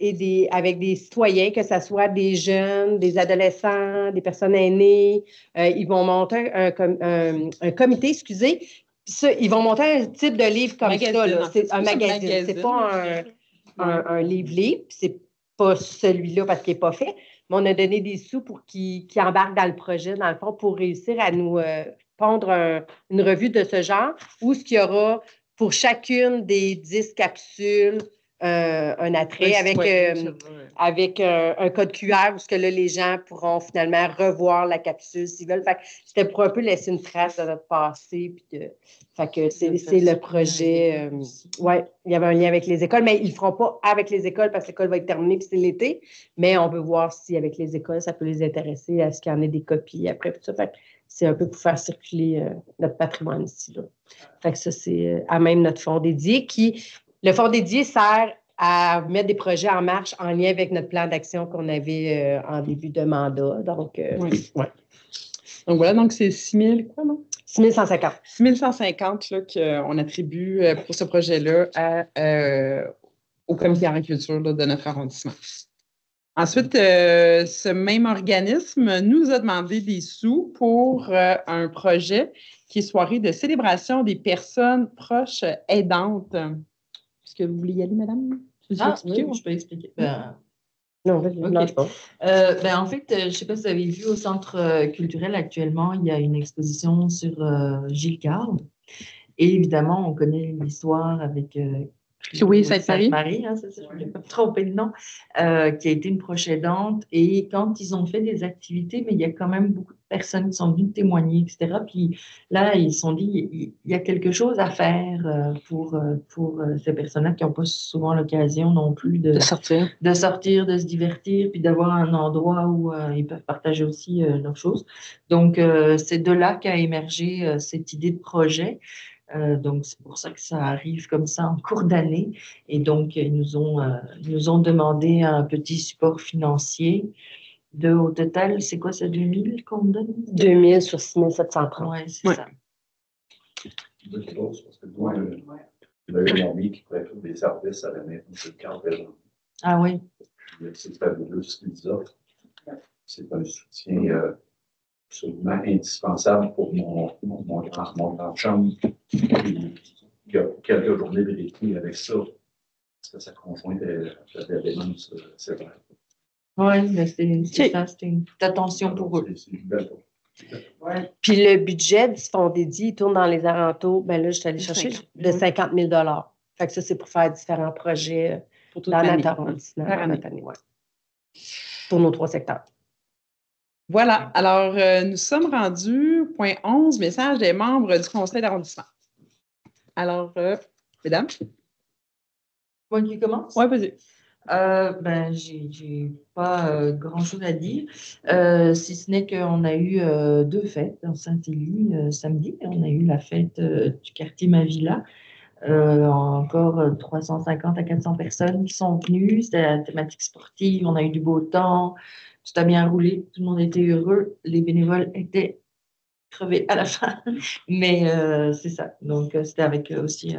avec des citoyens, que ce soit des jeunes, des adolescents, des personnes aînées. Ils vont monter un comité, excusez. Puis ça, ils vont monter un type de livre comme magazine, ça. Là. C'est un magazine. C'est pas un livre-livre. C'est pas celui-là parce qu'il n'est pas fait. Mais on a donné des sous pour qu'ils embarquent dans le projet, dans le fond, pour réussir à nous pondre une revue de ce genre où ce qu'il y aura pour chacune des 10 capsules, un attrait avec un code QR où ce que là, les gens pourront finalement revoir la capsule s'ils veulent. Fait que c'était pour un peu laisser une trace de notre passé. Fait que c'est le projet. Oui, il y avait un lien avec les écoles, mais ils ne le feront pas avec les écoles parce que l'école va être terminée puis c'est l'été. Mais on veut voir si avec les écoles, ça peut les intéresser à ce qu'il y en ait des copies après. Tout ça. Fait que c'est un peu pour faire circuler notre patrimoine ici. Là. Fait que ça, c'est à même notre fonds dédié le fonds dédié sert à mettre des projets en marche en lien avec notre plan d'action qu'on avait en début de mandat. Donc, oui. Ouais. Donc voilà, donc c'est 6 000, quoi, non? 6 150. 6 150 qu'on attribue pour ce projet-là au comité d'agriculture de notre arrondissement. Ensuite, ce même organisme nous a demandé des sous pour un projet qui est soirée de célébration des personnes proches aidantes. Est-ce que vous voulez y aller, madame? Oui, je peux expliquer. Non, okay. En fait, je ne sais pas si vous avez vu au Centre culturel actuellement, il y a une exposition sur Gilles Carle. Et évidemment, on connaît l'histoire avec Sainte-Marie, hein, c'est ça, je ne voulais pas me tromper de nom, qui a été une proche aidante. Et quand ils ont fait des activités, mais il y a quand même beaucoup de personnes qui sont venues témoigner, etc. Puis là, ils se sont dit, il y a quelque chose à faire pour ces personnes-là qui n'ont pas souvent l'occasion non plus de sortir, de se divertir, puis d'avoir un endroit où ils peuvent partager aussi leurs choses. Donc, c'est de là qu'a émergé cette idée de projet. Donc, c'est pour ça que ça arrive comme ça en cours d'année. Et donc, ils nous ont demandé un petit support financier. Au total, c'est quoi, c'est 2000 qu'on donne? 2000 sur 6730. Oui, c'est ça. Parce que moi, il y a eu un ami qui pourrait faire des services à la maison de Carvel. Ah oui. C'est fabuleux ce qu'ils offrent. C'est un soutien absolument indispensable pour mon grand chum. Il y a quelques journées de répit avec ça, parce que sa conjointe a des démences sévères. Oui, mais c'est ça, c'est une petite attention pour eux. C'est une belle chose. Ouais. Puis le budget du fonds dédié, il tourne dans les alentours, ben là, je suis allée chercher de 50 000 $. Fait que ça, c'est pour faire différents projets dans notre arrondissement. Pour nos 3 secteurs. Voilà. Alors, nous sommes rendus, point 11, message des membres du conseil d'arrondissement. Alors, mesdames? Moi qui commence? Oui, vas-y. J'ai pas grand-chose à dire, si ce n'est qu'on a eu 2 fêtes dans Saint-Élie samedi. On a eu la fête du quartier Mavilla. Encore 350 à 400 personnes qui sont venues. C'était la thématique sportive. On a eu du beau temps. Tout a bien roulé. Tout le monde était heureux. Les bénévoles étaient crevés à la fin. Mais c'est ça. Donc, c'était avec aussi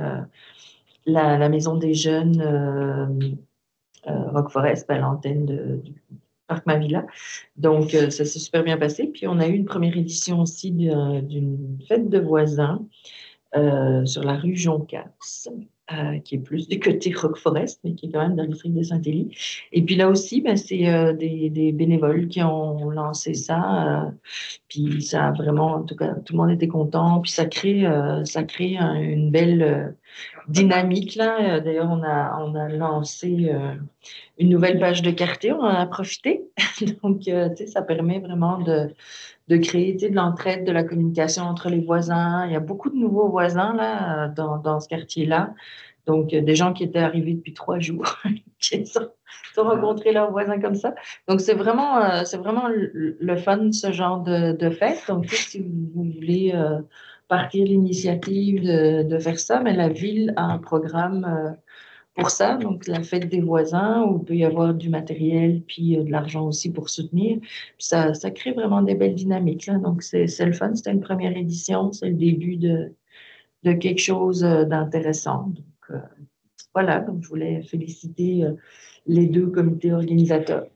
la Maison des Jeunes Roqueforest, l'antenne Parc Mavilla. Donc, ça s'est super bien passé. Puis, on a eu une première édition aussi d'une fête de voisins sur la rue Joncas, qui est plus du côté Rock Forest, mais qui est quand même dans le district de Saint-Élie. Et puis là aussi, ben, c'est des bénévoles qui ont lancé ça. Puis ça a vraiment, en tout cas, tout le monde était content. Puis ça crée une belle dynamique, là. D'ailleurs, on a lancé une nouvelle page de quartier, on en a profité. Donc, tu sais, ça permet vraiment de créer, tu sais, de l'entraide, de la communication entre les voisins. Il y a beaucoup de nouveaux voisins, là, dans ce quartier-là. Donc, des gens qui étaient arrivés depuis 3 jours, qui ont rencontré leurs voisins comme ça. Donc, c'est vraiment le fun, ce genre de fête. Donc, si vous voulez partir l'initiative de faire ça, mais la ville a un programme pour ça, donc la fête des voisins, où il peut y avoir du matériel, puis de l'argent aussi pour soutenir. Puis ça crée vraiment des belles dynamiques, là. Donc, c'est le fun. C'était une première édition. C'est le début de quelque chose d'intéressant. Donc, voilà, donc je voulais féliciter les 2 comités organisateurs.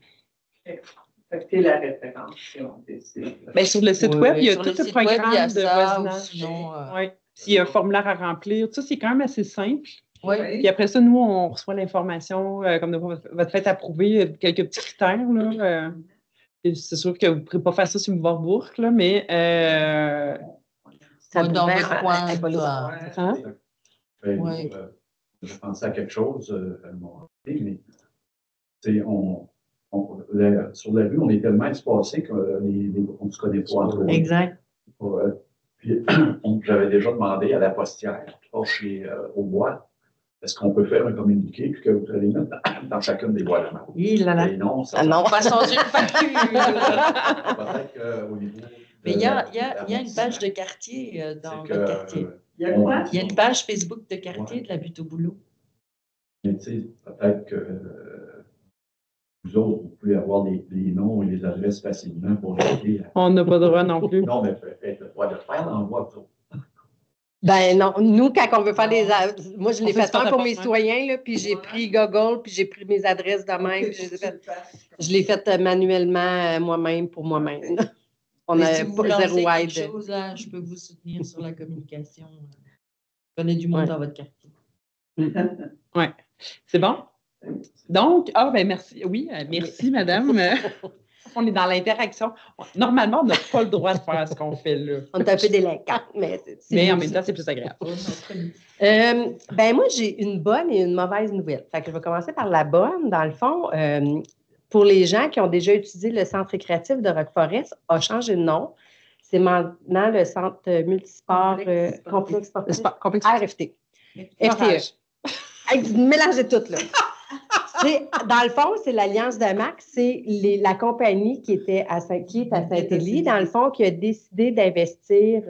C'est la référence si on décide. Bien, sur le site web, il y a tout le programme web, de voisinage. Sinon, Oui. S'il y a un formulaire à remplir, tout ça, c'est quand même assez simple. Oui. Puis après ça, nous, on reçoit l'information comme de votre fête approuvée, quelques petits critères. Là, c'est sûr que vous ne pourrez pas faire ça sur Warburg, là, mais ça dans votre coin. Hein? Oui. Je pensais à quelque chose à un moment donné, mais sur la rue, on est tellement espacés qu'on ne se connaît pas entre nous. Exact. Puis, j'avais déjà demandé à la postière, au bois, est-ce qu'on peut faire un communiqué puis que vous allez mettre dans chacune des boîtes à main? Et non, ça on va changer de facture. Peut-être qu'au niveau. Mais il y a une page de quartier dans votre quartier. Il y a quoi? Il y a une page Facebook de quartier de la Butte au Boulot. Mais tu sais, peut-être que vous autres, vous pouvez avoir les noms et les adresses facilement pour aider. On n'a pas le droit non plus. Non, mais faites le droit de faire l'envoi, vous autres. Ben non, nous, quand on veut faire des... Moi, je l'ai fait ça un pour mes citoyens, là, puis j'ai pris Google, puis j'ai pris mes adresses de même. Je l'ai fait manuellement moi-même pour moi-même. On Mais a si vous zéro lancez aide. quelque chose, là, je peux vous soutenir sur la communication. Prenez du monde dans votre quartier. Oui. C'est bon? Donc, ben merci. Oui, merci, madame. On est dans l'interaction. Normalement, on n'a pas le droit de faire ce qu'on fait là. On est un peu délinquant, mais en même temps, c'est plus agréable. Ben moi, j'ai une bonne et une mauvaise nouvelle. Fait que je vais commencer par la bonne. Dans le fond, pour les gens qui ont déjà utilisé le centre récréatif de Rock Forest, a changé de nom. C'est maintenant le centre multisport complexe sportif RFT. FTE. Mélangez tout, là. Dans le fond, c'est l'Alliance de Max, c'est la compagnie qui est à Saint-Élie, dans le fond, qui a décidé d'investir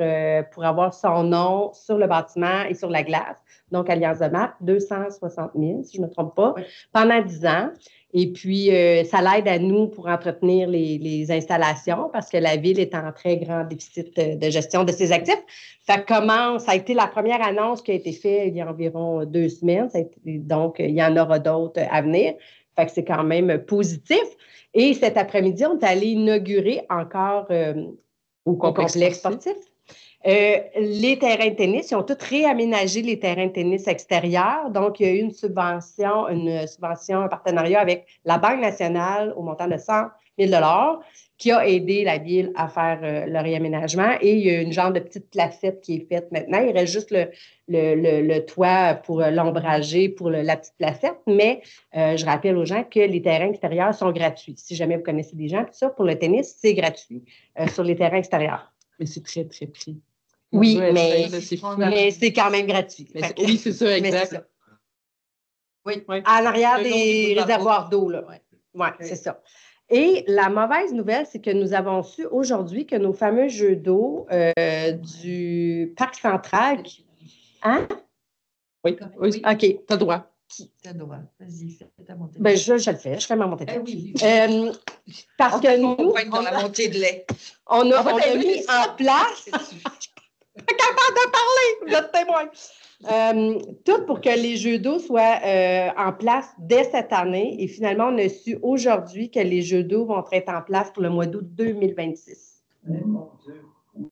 pour avoir son nom sur le bâtiment et sur la glace. Donc, Alliance de Max, 260 000, si je ne me trompe pas, pendant 10 ans. Et puis, ça l'aide à nous pour entretenir les installations parce que la ville est en très grand déficit de gestion de ses actifs. Ça a été la première annonce qui a été faite il y a environ 2 semaines. Donc, il y en aura d'autres à venir. Fait que c'est quand même positif. Et cet après-midi, on est allé inaugurer encore au complexe sportif. Les terrains de tennis, ils ont tous réaménagé les terrains de tennis extérieurs. Donc, il y a eu une subvention, un partenariat avec la Banque nationale au montant de 100 000 $ qui a aidé la ville à faire le réaménagement. Et il y a une genre de petite placette qui est faite maintenant. Il reste juste le toit pour l'ombrager, pour la petite placette. Mais je rappelle aux gens que les terrains extérieurs sont gratuits. Si jamais vous connaissez des gens, tout ça, pour le tennis, c'est gratuit sur les terrains extérieurs. Mais c'est très, très pris. Oui, mais c'est quand même gratuit. Oui, c'est ça, exact. Oui, en arrière des réservoirs d'eau, là. Oui, c'est ça. Et la mauvaise nouvelle, c'est que nous avons su aujourd'hui que nos fameux jeux d'eau du Parc Central... Hein? Oui. OK. T'as le droit. T'as le droit. Vas-y, fais ta montée de lait. Ben, je le fais. Je fais ma montée de lait. Oui. Parce que nous... On va être dans la montée de lait. On a mis en place... capable de parler, vous êtes témoin. Tout pour que les jeux d'eau soient en place dès cette année. Et finalement, on a su aujourd'hui que les jeux d'eau vont être en place pour le mois d'août 2026. Mon Dieu.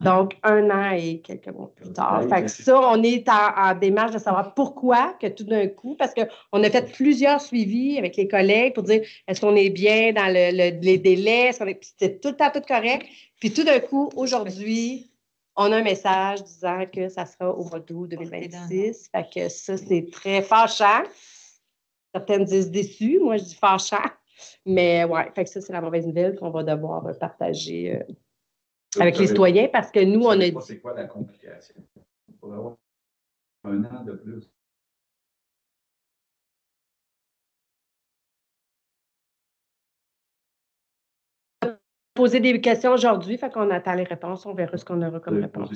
Donc, 1 an et quelques mois plus tard. Fait que ça, on est en démarche de savoir pourquoi que tout d'un coup, parce qu'on a fait plusieurs suivis avec les collègues pour dire est-ce qu'on est bien dans les délais, puis c'était tout le temps tout correct. Puis tout d'un coup, aujourd'hui, on a un message disant que ça sera au mois d'août 2026. Fait que ça, c'est très fâchant. Certaines disent déçus, moi je dis fâchant. Mais ouais, fait que ça, c'est la mauvaise nouvelle qu'on va devoir partager avec les citoyens parce que nous, on a dit. C'est quoi la complication? Il faudrait avoir 1 an de plus. Poser des questions aujourd'hui, fait qu'on attend les réponses, on verra ce qu'on aura comme réponse.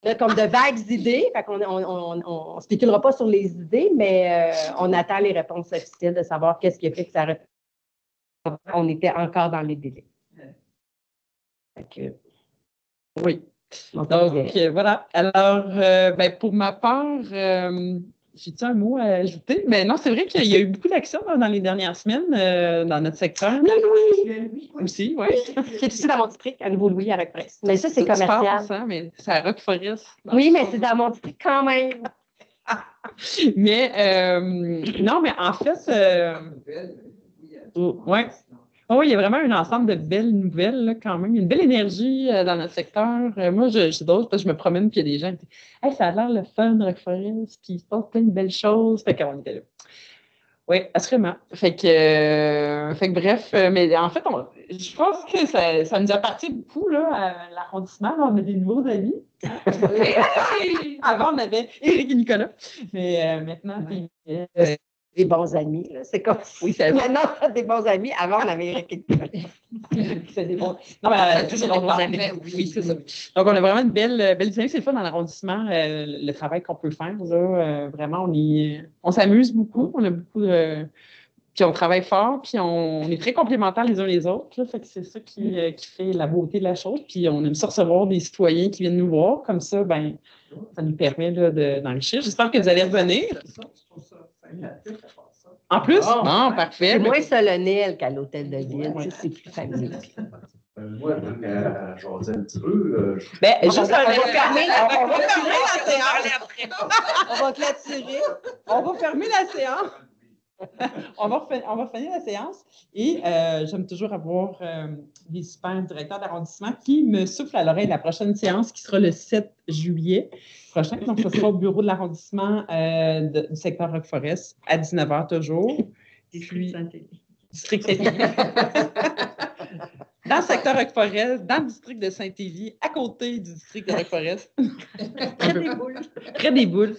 On a comme de vagues idées, fait qu'on on spéculera pas sur les idées, mais on attend les réponses officielles de savoir qu'est-ce qui a fait que ça on était encore dans les délais. Fait que, oui. Donc, voilà. Alors, pour ma part, j'ai-tu un mot à ajouter? Mais non, c'est vrai qu'il y a eu beaucoup d'actions dans les dernières semaines dans notre secteur. Louis. Aussi, oui. C'est aussi dans mon district, à Nouveau-Louis à Roqueforest. Mais ça, c'est commercial. Ça, mais c'est à Roqueforest. Oui, mais c'est dans mon district quand même. Mais, non, mais en fait, oui. Oh, il y a vraiment un ensemble de belles nouvelles, là, quand même. Il y a une belle énergie dans notre secteur. Moi, c'est drôle parce que je me promène puis il y a des gens qui disent hey, ça a l'air le fun, Roqueforest, puis il se passe plein de belles choses. Fait qu'on était là. Oui, assurément. Fait que bref, mais en fait, je pense que ça nous appartient beaucoup là, à l'arrondissement. Là, on a des nouveaux amis. Avant, on avait Éric et Nicolas. Mais maintenant, des bons amis. Là. C'est comme oui, c'est maintenant, on a des bons amis. Avant, on avait Éric et Nicolas. C'est des bons. Non, mais c'est bons amis. Oui, c'est ça. Donc, on a vraiment une belle dynamique. C'est le fun dans l'arrondissement, le travail qu'on peut faire. Là, vraiment, on s'amuse beaucoup. On a beaucoup de. Puis on travaille fort, puis on est très complémentaires les uns les autres. Là, fait que c'est ça qui fait la beauté de la chose. Puis on aime ça recevoir des citoyens qui viennent nous voir. Comme ça, ben, ça nous permet là, d'enrichir. J'espère que vous allez revenir. En plus? Bon, parfait. C'est moins solennel qu'à l'hôtel de ville. C'est plus familial. Moi, j'osais un petit peu. On va fermer la séance. On va clôturer. On va fermer la séance. On va finir la séance et j'aime toujours avoir des super directeurs d'arrondissement qui me soufflent à l'oreille la prochaine séance qui sera le 7 juillet prochain. Donc, ce sera au bureau de l'arrondissement du secteur Roqueforest à 19h toujours. District Saint-Élie. District Saint-Élie. Dans le secteur Roqueforest, dans le district de Saint-Élie, à côté du district de Roqueforest. Près des boules. Près des boules.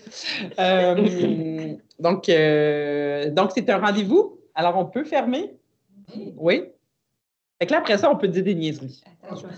Donc, c'est un rendez-vous. Alors, on peut fermer? Oui. Fait que là, après ça, on peut dire des niaiseries. Attends, je vais